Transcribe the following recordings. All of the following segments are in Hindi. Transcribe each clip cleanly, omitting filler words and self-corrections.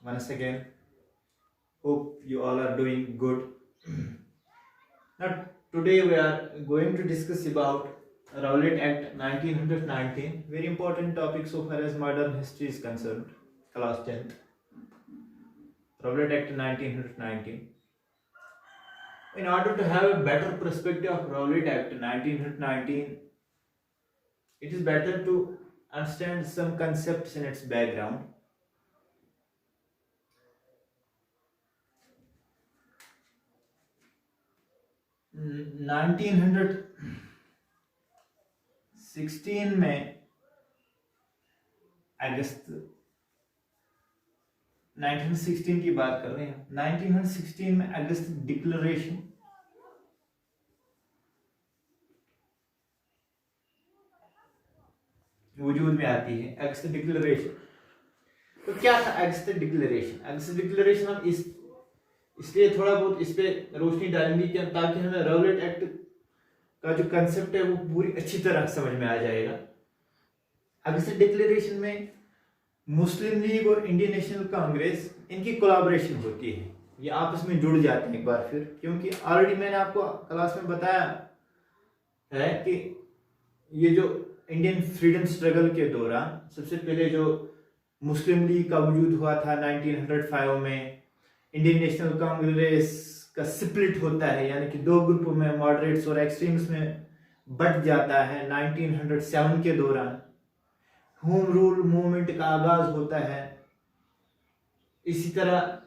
once again. Hope you all are doing good. Now, today we are going to discuss about Rowlatt Act 1919. Very important topic so far as modern history is concerned. Class 10th. Rowlatt Act 1919. In order to have a better perspective of Rowlatt Act 1919, it is better to understand some concepts in its background. 1916 में अगस्त 1916 की बात कर रहे हैं 1916 में अगस्त डिक्लेरेशन वजूद में आती है। अगस्त डिक्लेरेशन तो क्या था? अगस्त डिक्लेरेशन हम इसलिए थोड़ा बहुत इस पे रोशनी डालेंगे कि ताकि हमें रॉलेट एक्ट का जो कंसेप्ट है वो पूरी अच्छी तरह समझ में आ जाएगा। अगस्त डिक्लेरेशन में मुस्लिम लीग और इंडियन नेशनल कांग्रेस इनकी कोलैबोरेशन होती है, ये आपस में जुड़ जाते हैं एक बार फिर, क्योंकि ऑलरेडी मैंने आपको क्लास में बताया है कि ये जो इंडियन फ्रीडम स्ट्रगल के दौरान सबसे पहले जो मुस्लिम लीग का वजूद हुआ था 1905 में, इंडियन नेशनल कांग्रेस का स्प्लिट होता है, यानी कि दो ग्रुपों में मॉडरेट्स और एक्सट्रीम्स में बट जाता है 1907 के दौरान। होम रूल मूवमेंट का आगाज होता है। इसी तरह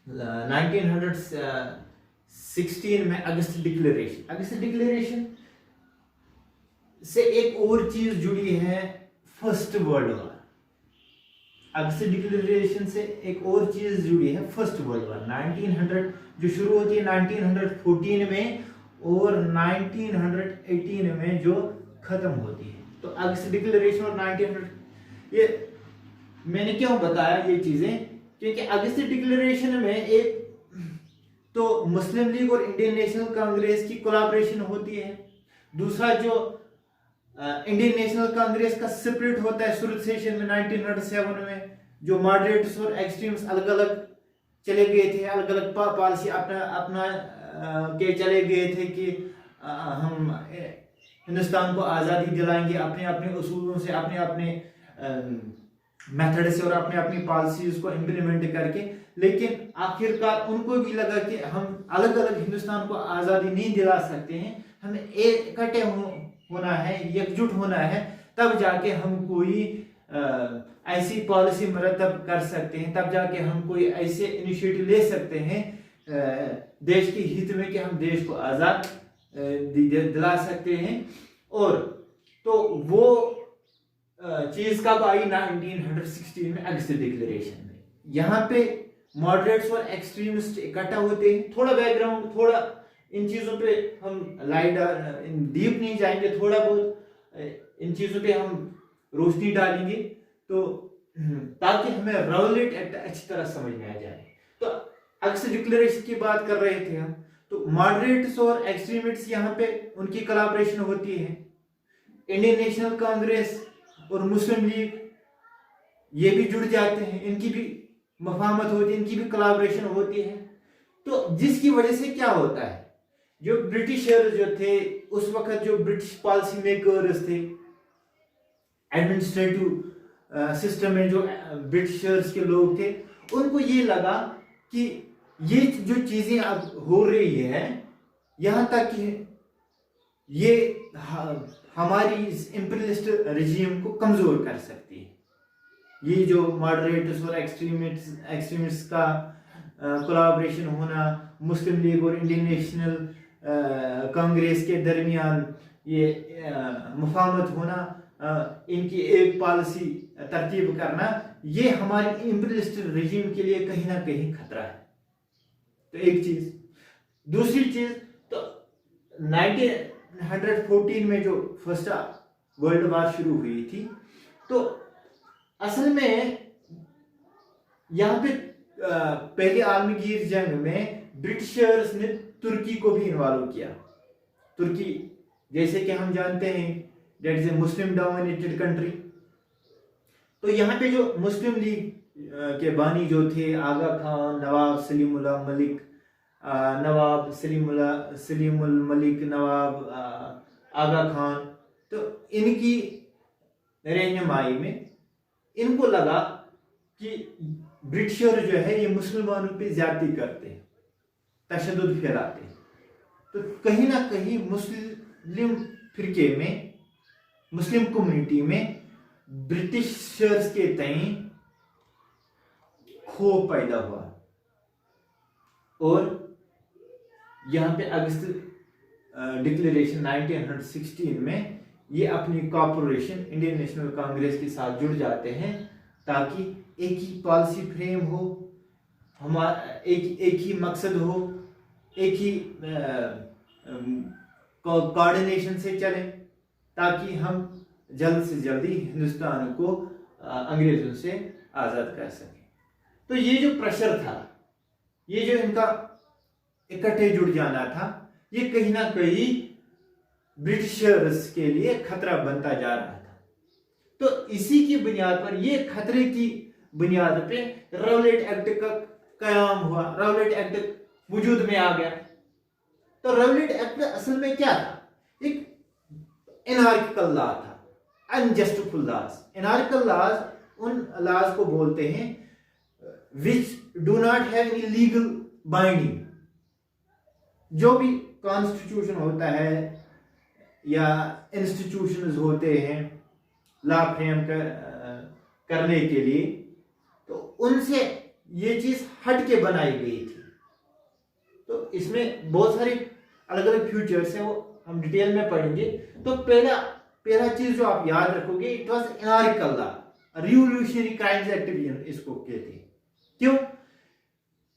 1916 में अगस्त डिक्लेरेशन से एक और चीज जुड़ी है, फर्स्ट वर्ल्ड वॉर। अगस्त डिक्लेरेशन से एक और चीज जुड़ी है, फर्स्ट वर्ल्ड वॉर 1900 जो शुरू होती है 1914 में और 1918 में जो खत्म होती है। तो अगस्त डिक्लेरेशन और 1900 ये मैंने क्यों बताया ये चीजें, क्योंकि अगस्त डिक्लेरेशन में एक तो मुस्लिम लीग और इंडियन नेशनल कांग्रेस की कोलैबोरेशन होती है, दूसरा जो इंडियन नेशनल कांग्रेस का स्प्लिट होता है सूरत सेशन में 1907 में, जो मॉडरेट्स और एक्सट्रीम्स अलग अलग चले गए थे, अलग अलग पॉलिसी अपना के चले गए थे कि हम हिंदुस्तान को आज़ादी दिलाएंगे अपने अपने उसूलों से, अपने अपने मेथड से और अपने अपनी पॉलिसीज को इम्प्लीमेंट करके। लेकिन आखिरकार उनको भी लगा कि हम अलग अलग हिंदुस्तान को आज़ादी नहीं दिला सकते हैं, हमें इकट्ठे होना है, एकजुट होना है, तब जाके हम कोई ऐसी पॉलिसी मरतब कर सकते हैं, तब जाके हम कोई ऐसे इनिशिएटिव ले सकते हैं देश के हित में कि हम देश को आज़ाद दिला सकते हैं। और तो वो चीज कब आई 1916 में अगस्त डिक्लेरेशन में। यहाँ पे मॉडरेट्स और एक्सट्रीमिस्ट इकट्ठा होते हैं। थोड़ा बैकग्राउंड, थोड़ा इन चीजों पे हम लाइट डीप नहीं जाएंगे, थोड़ा बहुत इन चीजों पे हम रोशनी डालेंगे तो ताकि हमें रॉलेट एक्ट अच्छी तरह समझ में आ जाए। तो अगस्त डिक्लेरेशन की बात कर रहे थे हम, तो मॉडरेट्स और एक्सट्रीमिस्ट्स यहाँ पे उनकी कोलैबोरेशन होती है। इंडियन नेशनल कांग्रेस और मुस्लिम लीग ये भी जुड़ जाते हैं, इनकी भी मफाहमत होती है, इनकी भी कोलैबोरेशन होती है। तो जिसकी वजह से क्या होता है, जो ब्रिटिशर्स जो थे उस वक्त, जो ब्रिटिश पॉलिसी मेकर्स थे, एडमिनिस्ट्रेटिव सिस्टम में जो ब्रिटिशर्स के लोग थे, उनको ये लगा कि ये जो चीजें अब हो रही है, यहाँ तक कि ये हमारी इंपीरियलिस्ट रेजिम को कमजोर कर सकती है। ये जो मॉडरेट्स और एक्सट्रीमिस्ट्स का कोलैबोरेशन होना, मुस्लिम लीग और इंडियन नेशनल कांग्रेस के दरमियान ये मुफाहमत होना, इनकी एक पॉलिसी तरतीब करना, ये हमारी इंपीरियलिस्ट रेजिम के लिए कहीं ना कहीं खतरा है। तो एक चीज, दूसरी चीज, तो 1914 में जो फर्स्ट वर्ल्ड वॉर शुरू हुई थी, तो असल में यहाँ पे पहले आलमगीर जंग में ब्रिटिशर्स ने तुर्की को भी इन्वॉल्व किया। तुर्की जैसे कि हम जानते हैं that is a Muslim dominated country, तो यहाँ पे जो मुस्लिम लीग के बानी जो थे, आगा खान, नवाब सलीमुल्लाह मलिक, सलीमुल मलिक, नवाब आगा खान, तो इनकी रहनुमाई में इनको लगा कि ब्रिटिशर जो है ये मुसलमानों पे ज्यादती करते हैं, तशद्दुद फैलाते हैं। तो कहीं ना कहीं मुस्लिम फिरके में, मुस्लिम कम्युनिटी में ब्रिटिशर्स के तई खौफ पैदा हुआ और यहाँ पे अगस्त डिक्लेरेशन 1916 में ये अपनी कॉर्पोरेशन इंडियन नेशनल कांग्रेस के साथ जुड़ जाते हैं ताकि एक ही पॉलिसी फ्रेम हो, हमारा एक ही मकसद हो, एक ही कोऑर्डिनेशन से चले ताकि हम जल्द से जल्दी हिंदुस्तान को अंग्रेजों से आज़ाद कर सकें। तो ये जो प्रेशर था, ये जो इनका इकट्ठे जुड़ जाना था, ये कहीं ना कहीं ब्रिटिशर्स के लिए खतरा बनता जा रहा था। तो इसी की बुनियाद पर, ये खतरे की बुनियाद पे राउलेट एक्ट का कयाम हुआ, राउलेट एक्ट वजूद में आ गया। तो राउलेट एक्ट असल में क्या था? एक एनार्किकल लॉ था, अनजस्टिफुल लॉज। एनार्किकल लॉज उन लॉज को बोलते हैं which do not have any legal binding. जो भी कॉन्स्टिट्यूशन होता है या इंस्टीट्यूशंस होते हैं लॉ फ्रेम करने के लिए, तो उनसे ये चीज हट के बनाई गई थी। तो इसमें बहुत सारे अलग अलग फ्यूचर्स हैं, वो हम डिटेल में पढ़ेंगे। तो पहला चीज जो आप याद रखोगे, it was anarchical law, revolutionary crimes act भी इसको कहते हैं। क्यों?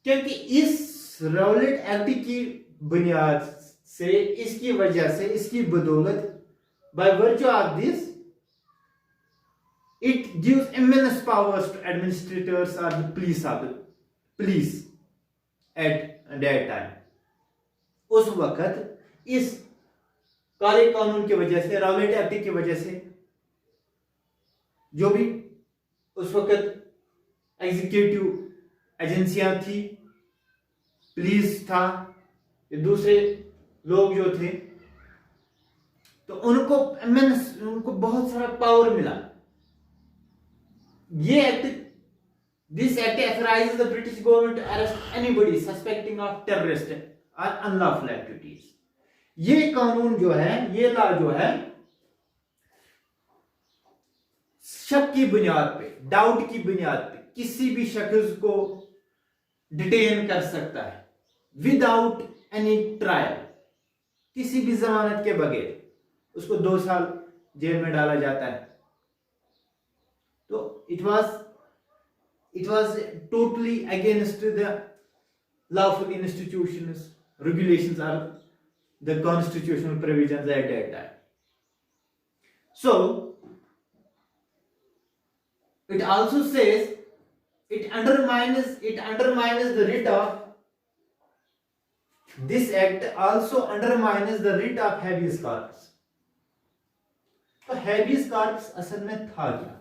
क्योंकि इस राउलेट एक्ट की बुनियाद से, इसकी वजह से, इसकी बदौलत, by virtue of this it gives immense powers to administrators or the police at that time. उस वक्त इस काले कानून की वजह से, राउलेट एक्ट की वजह से, जो भी उस वक्त एग्जीक्यूटिव एजेंसियां थी, पुलिस था, दूसरे लोग जो थे, तो उनको बहुत सारा पावर मिला। ये act, this act authorizes the British government to arrest anybody suspecting of terrorist or unlawful activities. ये कानून जो है, ये लॉ जो है, शक की बुनियाद पे, डाउट की बुनियाद पे किसी भी शख्स को डिटेन कर सकता है विदाउट एनी ट्रायल, किसी भी जमानत के बगैर उसको 2 साल जेल में डाला जाता है। तो it was totally against the lawful institutions, regulations or the constitutional provisions at that time. So it also says it undermines the writ of, this act also undermines the writ of habeas corpus. तो habeas corpus असल में था क्या?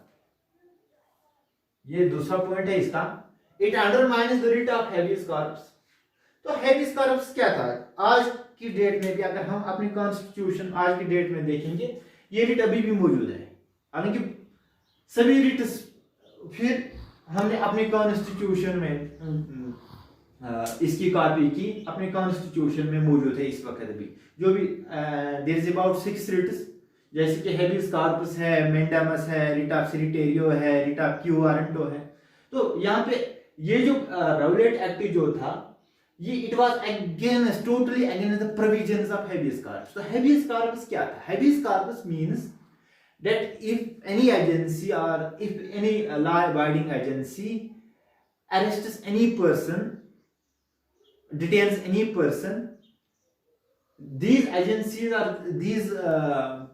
ये दूसरा पॉइंट है इसका। It undermines the writ of habeas corpus. तो हैबियस कॉर्पस क्या था? आज की डेट में भी अगर हम अपनी कॉन्स्टिट्यूशन आज की डेट में देखेंगे, ये रिट अभी भी मौजूद है। हालांकि सभी रिट फिर हमने अपने कॉन्स्टिट्यूशन में इसकी कॉपी की, अपने कॉन्स्टिट्यूशन में मौजूद है इस वक्त भी। जो भी देयर इज अबाउट 6 रिट्स, जैसे कि हेबियस कॉर्पस है, मेंडामस है, रिट ऑफ सिरिटेरियो है, रिट ऑफ क्यू वारंटो है। तो यहाँ पे ये जो राउलेट एक्ट जो था, ये it was against, totally against the provisions of habeas corpus. तो हेबियस कॉर्पस क्या था? Habeas corpus means that if any agency or if any law abiding agency arrests any person, detains any person, these agencies or these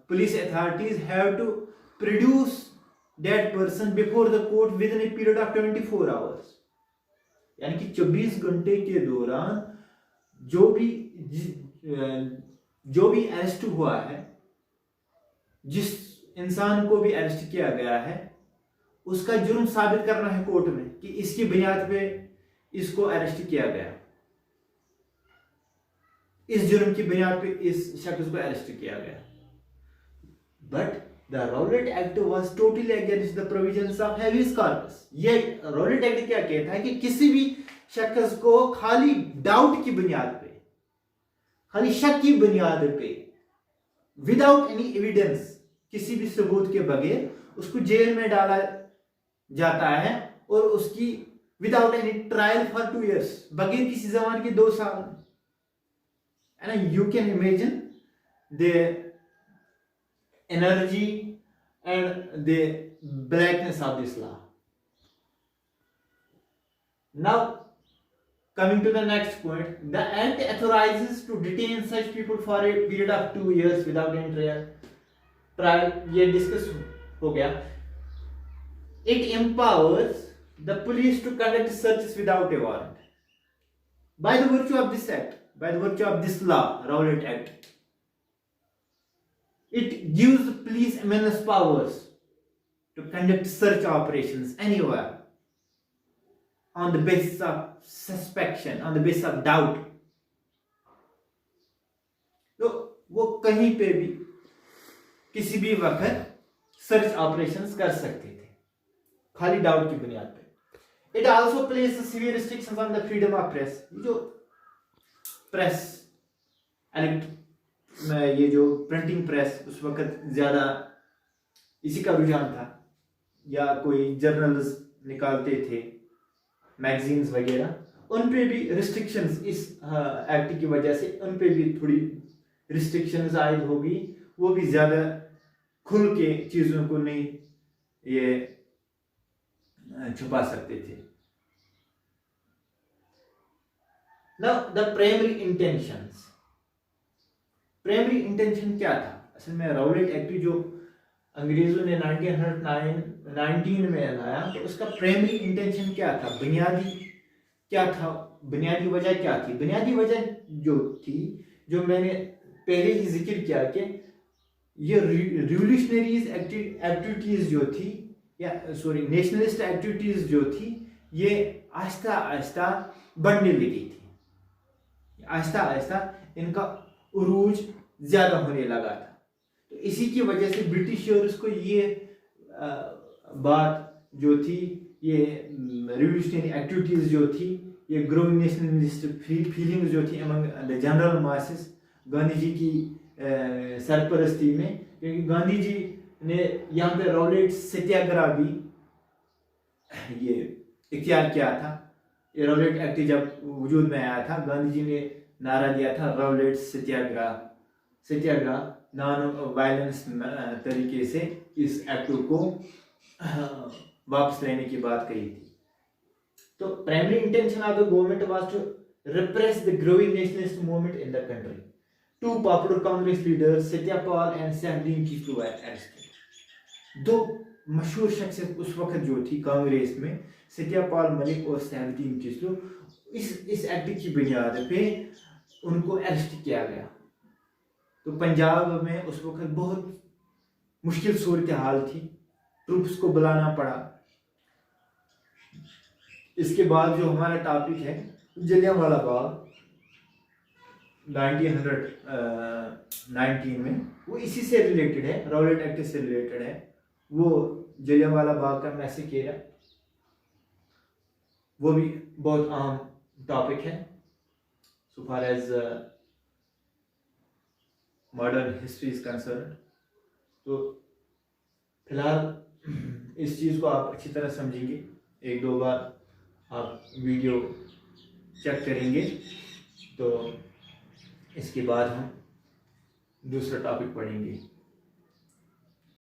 police authorities have to produce that person before the court within a period of 24 hours. यानी कि 24 घंटे के दौरान जो भी अरेस्ट हुआ है, जिस इंसान को भी अरेस्ट किया गया है, उसका जुर्म साबित करना है कोर्ट में कि इसकी बुनियाद पे इसको अरेस्ट किया गया, इस जुर्म की बुनियाद पे इस शख्स को अरेस्ट किया गया। But the Rowlatt act was totally against the provisions of habeas corpus. ये रॉलेट एक्ट क्या कहता है कि किसी भी शख्स को खाली डाउट की बुनियाद पे, खाली शक की बुनियाद पे, विदाउट एनी एविडेंस, किसी भी सबूत के बगैर उसको जेल में डाला जाता है, और उसकी without any trial for 2 years, बगैर किसी जमान के 2 साल। And you can imagine the energy and the blackness of this law. Now, coming to the next point, the act authorizes to detain such people for a period of 2 years without any trial. ये डिस्कस हो गया। It empowers the police to conduct searches without a warrant. By the virtue of this act, by the virtue of this law, Rowlatt Act, it gives the police immense powers to conduct search operations anywhere on the basis of suspicion, on the basis of doubt. तो वो कहीं पे भी किसी भी वक्त सर्च ऑपरेशंस कर सकते थे, खाली डाउट की बुनियाद पे। It also places severe restrictions on the freedom of press. जो प्रेस, ये जो प्रिंटिंग प्रेस उस वक्त ज्यादा इसी का रुझान था, या कोई जर्नल्स निकालते थे, मैगजीन्स वगैरह, उन पे भी रिस्ट्रिक्शंस, इस एक्ट की वजह से उन पे भी थोड़ी रिस्ट्रिक्शंस आयद हो गई। वो भी ज्यादा खुल के चीजों को नहीं ये छुपा सकते थे। Now the primary intentions, primary intention क्या था? असल में रॉलेट एक्ट जो अंग्रेजों ने 1919 में लाया, तो उसका प्राइमरी इंटेंशन क्या था, बुनियादी क्या था, बुनियादी वजह क्या थी? बुनियादी वजह जो थी, जो मैंने पहले ही जिक्र किया कि ये रिवोल्यूशनरीज एक्टिविटीज जो थी, या सॉरी नेशनलिस्ट एक्टिविटीज जो थी, ये आहिस्ता आहिस्ता बढ़ने लगी थी। आहिस्ता आहिस्ता इनका उरूज ज्यादा होने लगा था। तो इसी की वजह से ब्रिटिशर्स को ये बात जो थी, ये रिवोल्यूशनरी एक्टिविटीज जो थी, ये ग्रोइंग नेशनलिस्ट फीलिंग्स जो थी among the general masses, Gandhi ji की सरपरस्ती में, क्योंकि गांधी जी ने यहाँ पे रॉलेट सत्याग्रह भी ये इख्तियार किया था। ये रॉलेट एक्ट जब वजूद में आया था, गांधी जी ने नारा दिया था रॉलेट सत्याग्रह, नॉन वायलेंस तरीके से इस एक्ट को वापस लेने की बात कही थी। तो primary intention of the government was to repress the growing nationalist movement in the country. Two popular Congress leaders, Satyapal and Saifuddin Chichlu, were arrested. दो मशहूर शख्सियत उस वक्त जो थी कांग्रेस में, सत्यापाल मलिक और सैफुद्दीन चिशलू, इस एक्ट की बुनियाद पे उनको अरेस्ट किया गया। तो पंजाब में उस वक्त बहुत मुश्किल सूरत हाल थी, ट्रूप्स को बुलाना पड़ा। इसके बाद जो हमारा टॉपिक है जलियांवाला बाग 1919 में, वो इसी से रिलेटेड है, रॉलेट एक्ट से रिलेटेड है। वो जलियांवाला बाग का मैसेकर है, वो भी बहुत अहम टॉपिक है so far as modern history is concern. तो फिलहाल इस चीज़ को आप अच्छी तरह समझेंगे, एक दो बार आप वीडियो चेक करेंगे, तो इसके बाद हम दूसरा टॉपिक पढ़ेंगे।